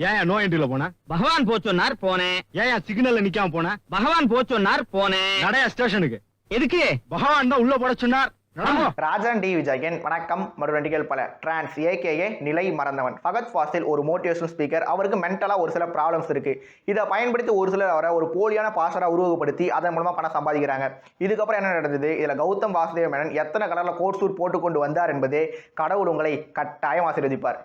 ஏன் நோ என்ட்ரில போன? பகவான் போச்சொன்னார் போனேன். ஏன் சிக்னல்ல நிக்காம போன? பகவான் போச்சொன்னார் போனேன். நடைய ஸ்டேஷனுக்கு. எதுக்கு? பகவான் தான் உள்ள போட சொன்னார். ராஜன் டி விஜயன் வணக்கம். மறுநடிகள் பல டிரான்ஸ் ஏகேஏ நிலை மறந்தவன் ஃபகத் ஃபாசில் ஒரு மோட்டிவேஷனல் ஸ்பீக்கர். அவருக்கு மென்டலாக ஒரு சில ப்ராப்ளம்ஸ் இருக்கு. இதை பயன்படுத்தி ஒரு சிலர் அவரை ஒரு போலியான பாஸ்டராக உருவகப்படுத்தி அதன் மூலமாக பணம் சம்பாதிக்கிறாங்க. இதுக்கப்புறம் என்ன நடந்தது? இதில் கௌதம் வாசுதேவ மேனன் எத்தனை கலரில் கோட் சூட் போட்டுக்கொண்டு வந்தார் என்பதே கடவுள் உங்களை கட்டாயம் ஆசீர்வதிப்பார்.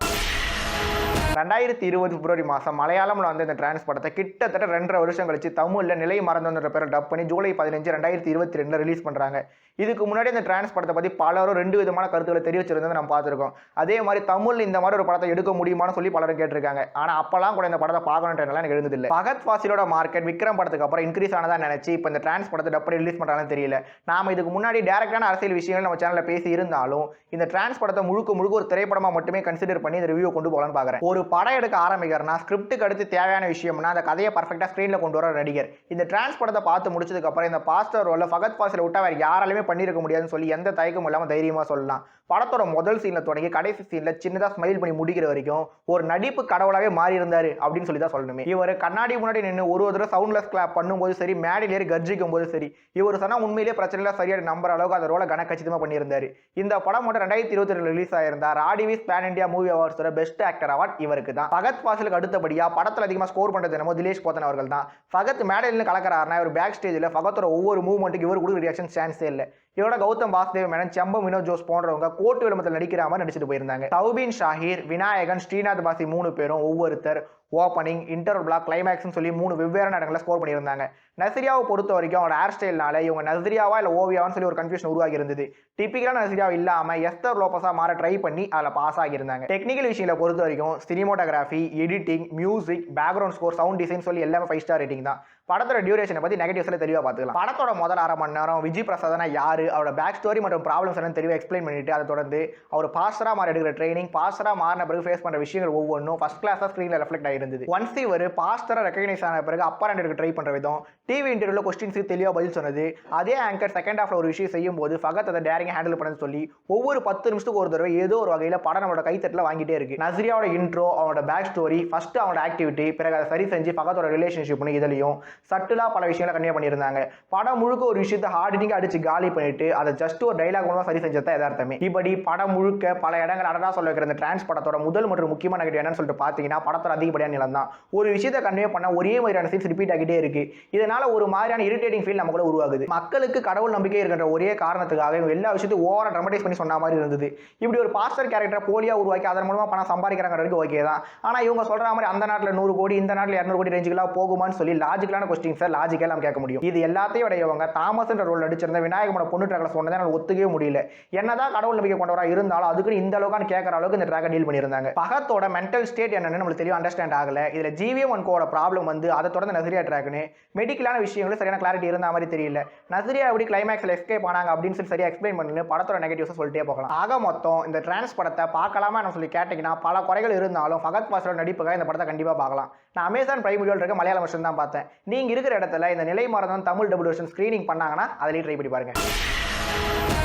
2020 பிப்ரவரி மாதம் மலையாளம்ல வந்து இந்த டிரான்ஸ் படத்தை கிட்டத்தட்ட 2.5 வருஷம் கழிச்சு தமிழில் நிலை மறந்தவன்ற பேரை டப் பண்ணி ஜூலை 15, 2022 ரிலீஸ் பண்ணுறாங்க. இதுக்கு முன்னாடி இந்த டிரான்ஸ் படத்தை பற்றி பலரும் 2 விதமான கருத்துக்களை தெரிவிச்சிருந்ததை நம்ம பார்த்துருக்கோம். அதே மாதிரி தமிழில் இந்த மாதிரி ஒரு படத்தை எடுக்க முடியுமான்னு சொல்லி பலரும் கேட்டிருக்காங்க. ஆனால் அப்போலாம் கூட இந்த படத்தை பார்க்கணுன்றதுனால எனக்கு எழுந்ததில்லை. ஃபகத் ஃபாசிலோட மார்க்கெட் விக்ரம் படத்துக்கு அப்புறம் இன்க்ரீஸ் ஆனதா நினைச்சு இப்போ இந்த டிரான்ஸ் படத்தை டப் பண்ணி ரிலீஸ் பண்ணுறாங்கன்னு தெரியல. நாம இதுக்கு முன்னாடி டேரக்டான அரசியல் விஷயங்கள் நம்ம சேனலில் பேசி இருந்தாலும் இந்த டிரான்ஸ் படத்தை முழுக்க ஒரு திரைப்படமாக மட்டுமே கன்சிடர் பண்ணி இந்த ரிவ்யூ கொண்டு போகலான்னு பார்க்குறேன். ஒரு படம் எடுக்க ஆரம்பிக்கிறனா ஸ்கிரிப்டுக்கு அடுத்து தேவையான விஷயம்னா அந்த கதையை பர்ஃபெக்டாக ஸ்க்ரீனில் கொண்டு வர நடிகர். இந்த டிரான்ஸ் படத்தை பார்த்து முடிச்சதுக்கு அப்புறம் இந்த பாஸ்டர் ரோல ஃபகத் ஃபாசிலை விட்டா வேறு யாராலுமே பண்ணியிருக்க முடியாதுன்னு சொல்லி எந்த தயக்கமும் இல்லாமல் தைரியமாக சொல்லலாம். படத்தோட முதல் சீன்ல தொடங்கி கடைசி சீன்ல சின்னதாக ஸ்மைல் பண்ணி முடிக்கிற வரைக்கும் ஒரு நடிப்பு கடவுளாகவே மாறி இருந்தாரு அப்படின்னு சொல்லி தான் சொல்லணுமே. இவர் கண்ணாடி முன்னாடி நின்று ஒரு தடவை சவுண்ட்லெஸ் கிளாப் பண்ணும்போது சரி, மேடையில் ஏறி கர்ஜிக்கும் போது சரி, இவர் சொன்னா உண்மையிலேயே பிரச்சனை சரியான நம்புற அளவுக்கு அந்த ரோலை கனக்கச்சிதமாக பண்ணியிருந்தாரு. இந்த படம் மட்டும் 2022 ரிலீஸ் ஆயிருந்தா ராடிவிஸ் பேன் இண்டியா மூவி அவார்ட்ஸோட பெஸ்ட் ஆக்டர் அவார்ட் இவருக்கு தான். ஃபகத் ஃபாசிலுக்கு அடுத்தபடியா படத்தில் அதிகமாக ஸ்கோர் பண்றது என்னமோ திலேஷ் போத்தன் அவர்கள் தான். ஃபகத் மேடையில் கலக்கிறாருன்னா இவர் பேக் ஸ்டேஜில் ஃபகத்தோட ஒவ்வொரு மூவ்மெண்ட்டுக்கு இவர் கொடுக்குற ரியாக்ஷன் சான்ஸே இல்லை. இவரோட கௌதம் வாசுதேவ மேனன், செம்பம் வினோத் ஜோஸ் போன்றவங்க கோட்டு விளம்பரத்தில் நடிக்கிற மாதிரி நடிச்சுட்டு போயிருந்தாங்க. தௌபீன் ஷாஹீர், விநாயகன், ஸ்ரீநாத் பாசி 3 பேரும் ஒவ்வொருத்தர் ஓப்பனிங், இன்டர் பிளாக், கிளைமேக்ஸ்னு சொல்லி 3 வெவ்வேறு இடங்களில் ஸ்கோர் பண்ணியிருந்தாங்க. நசிரியாவை பொறுத்த வரைக்கும் அவரோட ஹேர் ஸ்டைல்னால இவங்க நசிரியாவா இல்லை ஓவியாவான்னு சொல்லி ஒரு கன்ஃபியூஷன் உருவாகி இருந்தது. டிப்பிக்கலான நசிரியா இல்லாமல் எஸ்தர் லோபஸா மாற ட்ரை பண்ணி அதில் பாஸ் ஆகியிருந்தாங்க. டெக்னிக்கல் விஷயங்களை பொறுத்த வரைக்கும் cinematography, editing, music, background score, sound design சொல்லி எல்லாமே 5 ஸ்டார் ரேட்டிங் தான். படத்தோட டியூரேஷனை பற்றி நெகட்டிவ்ஸில் தெளிவாக பார்த்துக்கலாம். படத்தோட முதல் 1/2 மணி நேரம் விஜய் பிரசாத்னா யாரு, அவரோட பேக் ஸ்டோரி மற்றும் ப்ராப்ளம்ஸ் என்னன்னு தெளிவாக எக்ஸ்பிளைன் பண்ணிட்டு அதை தொடர்ந்து அவர் பாஸ்டராக மாற எடுக்கிற ட்ரைனிங், பாஸ்டராக மாறின பிறகு ஃபேஸ் பண்ணுற விஷயங்கள் ஒவ்வொன்றும் ஃபர்ஸ்ட் கிளாஸாக ஸ்க்ரீனில் ரெஃப்ளெக்ட் ஆகிருந்தது. ஒன்ஸ் இவர் பாஸ்டராக ரெகக்னைஸ் ஆன பிறகு அப்பா ரெண்டு ட்ரை பண்ணுற விதம், டிவி இன்டர்வியூவில் கொஸ்டின்ஸுக்கு தெளிவாக பதில் சொன்னது, அதே ஆங்கர் செகண்ட் ஹாஃப்ல ஒரு விஷயம் செய்யும் போது ஃபகத் அதை டேரிங் ஹேண்டில் பண்ணு சொல்லி ஒவ்வொரு 10 நிமிஷத்துக்கு ஒரு தடவை ஏதோ ஒரு வகையில் படம் நம்மளோட கைத்தட்டில் வாங்கிட்டே இருக்கு. நசிரியாவோட இன்ட்ரோ, அவனோட பேக் ஸ்டோரி, ஃபர்ஸ்ட் அவனோட ஆக்டிவிட்டி, பிறகு அதை சரி செஞ்சு ஃபகத்தோட ரிலேஷன்ஷிப்னு இதுலையும் சட்டுலா பல விஷயங்களை கண்டிப்பாக பண்ணியிருந்தாங்க. படம் முழுக்க ஒரு விஷயத்தை ஹார்டினிங்காக அடிச்சு காலி பண்ணிட்டு அதை ஜஸ்ட் ஒரு டைலாக் மூலமாக சரி செஞ்சது தான் யதார்த்தமே. இப்படி படம் முழுக்க பல இடங்கள் அடடா சொல்ல வைக்கிற இந்த டிரான்ஸ் படத்தோட முதல் மற்றும் முக்கியமான நெகட்டிவ் என்னன்னு சொல்லிட்டு பார்த்தீங்கன்னா படத்தோட அதிகப்படியான நிலம் தான். ஒரு விஷயத்தை கன்வே பண்ண ஒரே மாதிரியான சீன்ஸ் ரிப்பீட் ஆகிட்டே இருக்கு. இதனால ஒரு மாதிரியான இரிட்டேட்டிங் ஃபீல் நமக்குள்ள உருவாகுது. மக்களுக்கு கடவுள் நம்பிக்கை இருக்கின்ற ஒரே காரணத்துக்காக எல்லா விஷயத்தையும் ஓவரா ட்ராமடைஸ் பண்ணி சொன்ன மாதிரி இருந்தது. இப்படி ஒரு பாஸ்டர் கேரக்டர் போலியா உருவாக்கி அதன் மூலமா பணம் சம்பாதிக்கிறாங்க ஓகே தான். ஆனா இவங்க சொல்ற மாதிரி அந்த நாட்டில் 100 கோடி, இந்த நாட்டில் 200 கோடி ரேஞ்சுக்கெல்லாம் போகுமான்னு சொல்லி லாஜிக்கலான கொஸ்டின்ஸை லாஜிக்கலாக நம்ம கேட்க முடியும். இது எல்லாத்தையும் இவங்க தாமஸ் என்ற ரோல் நடிச்சிருந்த விநாயகமோட பொண்ணு ட்ராக்ல சொன்னதை நான் ஒத்துக்கவே முடியல. என்னதான் கடவுள் நம்பிக்கை கொண்டவரா இருந்தாலும் அதுக்கு இந்த அளவுக்கு கேட்கற அளவுக்கு இந்த ட்ராக்கை டீல் பண்ணியிருந்தாங்க. பகத்தோட மென்டல் ஸ்டேட் என்னன்னு நம்மளுக்கு தெளிவாக அண்டர்ஸ்டாண்ட் ஆகல. இதுல ஜிவிஎம் கோட ப்ராப்ளம் வந்து அதை தொடர்ந்து நசிரியா ட்ராக்னு மெடிக்கலான விஷயங்களும் சரியான கிளாரிட்டி இருந்த மாதிரி தெரியல. நசிரியா எப்படி கிளைமேக்ஸ்ல எஸ்கேப் ஆனாங்க அப்படின்னு சொல்லி சரியா எக்ஸ்பிளைன் பண்ணு படத்தோட நெகட்டிவ்ஸ் சொல்லிட்டே போகலாம். ஆக மொத்தம் இந்த டிரான்ஸ் படத்தை பார்க்கலாமா சொல்லி கேட்டீங்கன்னா பல குறைகள் இருந்தாலும் ஃபகத் ஃபாசிலோட நடிப்புக்காக இந்த படத்தை கண்டிப்பாக பார்க்கலாம். நான் அமேசான் பிரைம் வீடியோவில் இருக்க மலையாளம் வருஷன் தான் பார்த்தேன். நீங்க இருக்கிற இடத்துல இந்த நிலை மறந்தவன் தமிழ் டபுள் வெர்ஷன் ஸ்கிரீனிங் பண்ணாங்கன்னா அதிலேயே ட்ரை பண்ணி பாருங்க.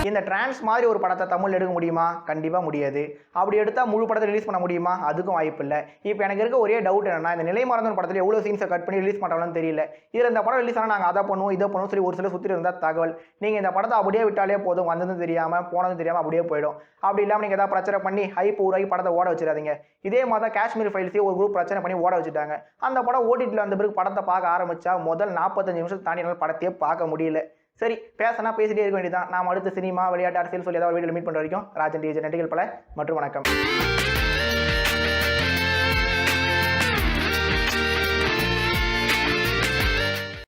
இந்த டிரான்ஸ் மாதிரி ஒரு படத்தை தமிழ் எடுக்க முடியுமா? கண்டிப்பாக முடியாது. அப்படி எடுத்தால் முழு படத்தை ரிலீஸ் பண்ண முடியுமா? அதுக்கும் வாய்ப்பு இல்லை. இப்போ எனக்கு இருக்க ஒரே டவுட் என்னன்னா, இந்த நிலை மறந்தவன் படத்தில் எவ்வளோ சீன்ஸை கட் பண்ணி ரிலீஸ் பண்ணுறாங்கன்னு தெரியல. இதில் இந்த படம் ரிலீஸ் ஆனால் நாங்கள் அதை பண்ணுவோம் இதை பண்ணுவோம் சரி ஒரு சில சுற்றி இருந்தால் தகவல். நீங்கள் இந்த படத்தை அப்படியே விட்டாலே போதும், வந்ததும் தெரியாமல் போனதும் தெரியாமல் அப்படியே போயிடும். அப்படி இல்லாமல் நீங்கள் ஏதாவது பிரச்சனை பண்ணி ஹைப் உருவாகி படத்தை ஓட வச்சிடாதீங்க. இதே மாதிரி தான் காஷ்மீர் ஃபைல்ஸே ஒரு குரூப் பிரச்சனை பண்ணி ஓட வச்சுட்டாங்க. அந்த படம் ஓடிடியில் வந்த பிறகு படத்தை பார்க்க ஆரம்பிச்சா முதல் 45 நிமிஷம் தாண்டி படத்தையே பார்க்க முடியல. சரி, பேசினா பேசிட்டே இருக்க வேண்டியதான். நாம் அடுத்த சினிமா, விளையாட்டு, அரசியல் சொல்லி ஏதாவது வீடியோ மீட் பண்ணுற வரைக்கும் ராஜன் டி விஜயன் நன்றிகள் பல மற்றும் வணக்கம்.